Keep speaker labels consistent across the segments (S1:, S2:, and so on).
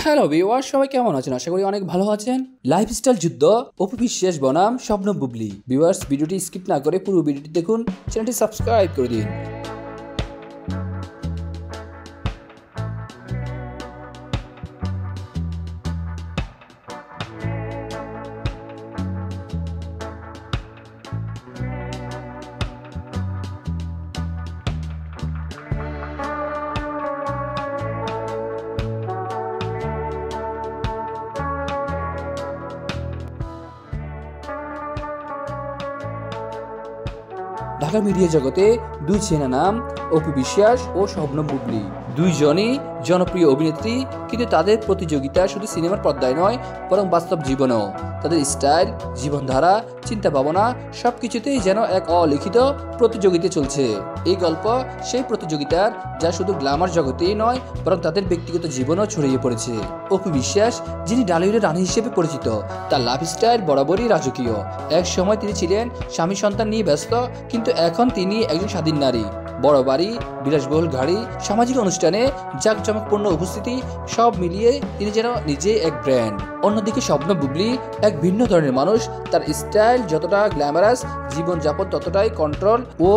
S1: Hello viewer, সবাই কেমন আছেন? আশা করি অনেক ভালো আছেন। লাইফস্টাইল যুদ্ধ অপু বিশ্বাস বনাম শবনম বুবলি। ভিউয়ার্স, ভিডিওটি স্কিপ না করে পুরো ভিডিওটি দেখুন, চ্যানেলটি সাবস্ক্রাইব করে দিন। ঢাকা মিডিয়া জগতে দুই চেনা নাম অপু বিশ্বাস ও শবনম বুবলি। দুইজনই জনপ্রিয় অভিনেত্রী, কিন্তু তাদের প্রতিযোগিতা শুধু সিনেমার পর্দায় নয়, বরং বাস্তব জীবনেও। তাদের স্টাইল, জীবনধারা, চিন্তা ভাবনা সবকিছুতেই যেন এক অলিখিত প্রতিযোগিতা চলছে। এই গল্প সেই প্রতিযোগিতার, যা শুধু গ্ল্যামার জগতেই নয়, বরং তাদের ব্যক্তিগত জীবনেও ছড়িয়ে পড়েছে। অপু বিশ্বাস, যিনি ডালিউডের রানী হিসেবে পরিচিত, তার লাইফস্টাইল বরাবরই রাজকীয়। এক সময় তিনি ছিলেন স্বামী সন্তান নিয়ে ব্যস্ত, কিন্তু এখন তিনি একজন স্বাধীন নারী। বড় বাড়ি, বিলাসবহুল গাড়ি, সামাজিক অনুষ্ঠানে জাঁকজমকপূর্ণ উপস্থিতি, সব মিলিয়ে তিনি যেন নিজে এক ব্র্যান্ড। অন্যদিকে শবনম বুবলি এক ভিন্ন ধরনের মানুষ। তার স্টাইল যতটা গ্ল্যামারাস, জীবনযাপন ততটাই কন্ট্রোল ও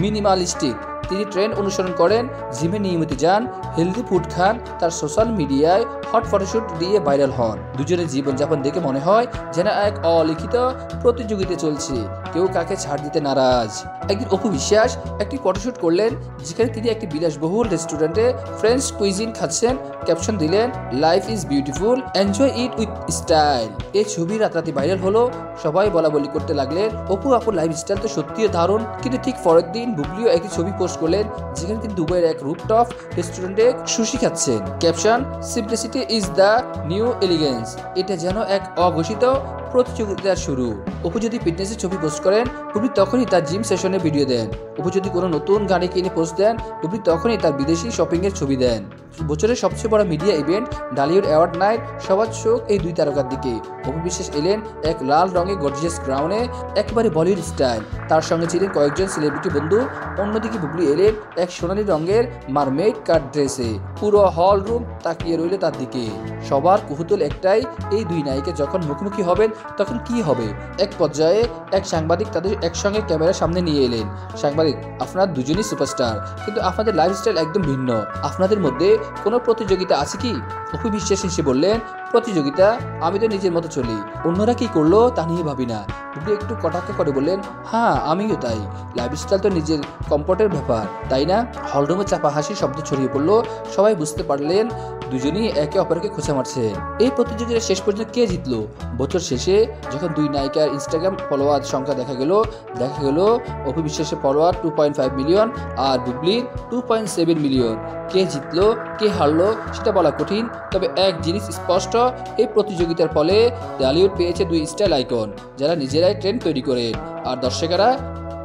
S1: মিনিমালিস্টিক। তিনি ট্রেন্ড অনুসরণ করেন, জিমে নিয়মিত যান, হেলদি ফুড খান, তার সোশ্যাল মিডিয়ায় হট ফটোশুট দিয়ে ভাইরাল হন। দুজনের জীবনযাপন দেখে মনে হয় যেন এক অলিখিত প্রতিযোগিতা চলছে, কেউ কাকে ছাড় দিতে নারাজ। একদিন অপু বিশ্বাস একটি ফটোশুট করলেন, যেখানে তিনি একটি বিলাসবহুল রেস্টুরেন্টে ফ্রেঞ্চ কুইজিন খাচ্ছেন। ক্যাপশন দিলেন, life is beautiful, enjoy it with style. এই ছবি রাতারাতি ভাইরাল হলো, সবাই বলা বলি করতে লাগলেন, অপু আপুর লাইফস্টাইল তো সত্যিই দারুণ। কিন্তু ঠিক পরের দিন বুবলিও একটি ছবি পোস্ট করলেন, যেখানে তিনি দুবাইয়ের এক রুফটপ রেস্টুরেন্টে সুশি খাচ্ছেন। Caption, simplicity is the new elegance. এটা যেন এক অঘোষিত প্রতিযোগিতার শুরু। অপু যদি ফিটনেসের ছবি পোস্ট করেন, বুবলি তখনই তার জিম সেশনের ভিডিও দেন। অপু যদি কোনো নতুন গাড়ি কিনে পোস্ট দেন, বুবলি তখনই তার বিদেশি শপিং এর ছবি দেন। বছরের সবচেয়ে বড় media event Dhallywood award night, সবার চোখ এই দুই তারকার দিকে। অপু বিশ্বাস এলেন এক লাল রঙের গর্জিয়াস ক্রাউনে, একেবারে বলিউড স্টাইল। তার সঙ্গে ছিলেন কয়েকজন সেলিব্রিটি বন্ধু। অন্যদিকে বুবলি এলেন এক সোনালী রঙের মারমেড কাট ড্রেসে। পুরো হল রুম তাকিয়ে রইল তার দিকে। সবার কৌতূহল একটাই, এই দুই নায়িকা যখন মুখোমুখি হবেন তখন কি হবে। এক পর্যায়ে এক সাংবাদিক তাদের একসঙ্গে ক্যামেরার সামনে নিয়ে এলেন। সাংবাদিক, আপনারা দুজনই সুপারস্টার, কিন্তু আপনাদের লাইফস্টাইল একদম ভিন্ন। আপনাদের মধ্যে কোনো প্রতিযোগিতা আছে কি? অপু বিশ্বাস হেসে বললেন, প্রতিযোগিতা? আমি তো নিজের মতো চলি, অন্যরা কি করলো তা নিয়ে ভাবি না। বুবলি একটু কটাক্ষ করে বললেন, হ্যাঁ আমিও তাই। লাইফস্টাইল তো নিজের কমফোর্টের ব্যাপার, তাই না? হলরুমে চাপা হাসির শব্দ ছড়িয়ে পড়লো। সবাই বুঝতে পারলেন দুজনই একে অপরকে খোঁচা মারছে। এই প্রতিযোগিতা শেষ পর্যন্ত কে জিতলো? বছর শেষে যখন দুই নায়িকার ইনস্টাগ্রাম ফলোয়ার সংখ্যা দেখা গেল অপু বিশ্বাসের ফলোয়ার 2.5 মিলিয়ন আর বুবলির 2.7 মিলিয়ন। কে জিতলো কে হারলো সেটা বলা কঠিন, তবে এক জিনিস স্পষ্ট, এই প্রতিযোগিতার ফলে ডালিউড পেয়েছে দুই স্টাইল আইকন, যারা নিজেরাই ট্রেন্ড তৈরি করেন। আর দর্শকেরা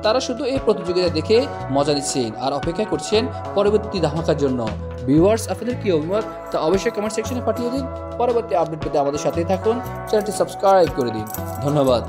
S1: তারা শুধু এই প্রতিযোগিতা দেখে মজা নিচ্ছেন আর অপেক্ষা করছেন পরবর্তী ধামাকার জন্য। ভিউয়ার্স, আপনাদের কি অভিমত তা অবশ্যই কমেন্ট সেকশনে পাঠিয়ে দিন। পরবর্তী আপডেট পেতে আমাদের সাথেই থাকুন, চ্যানেলটি সাবস্ক্রাইব করে দিন। ধন্যবাদ।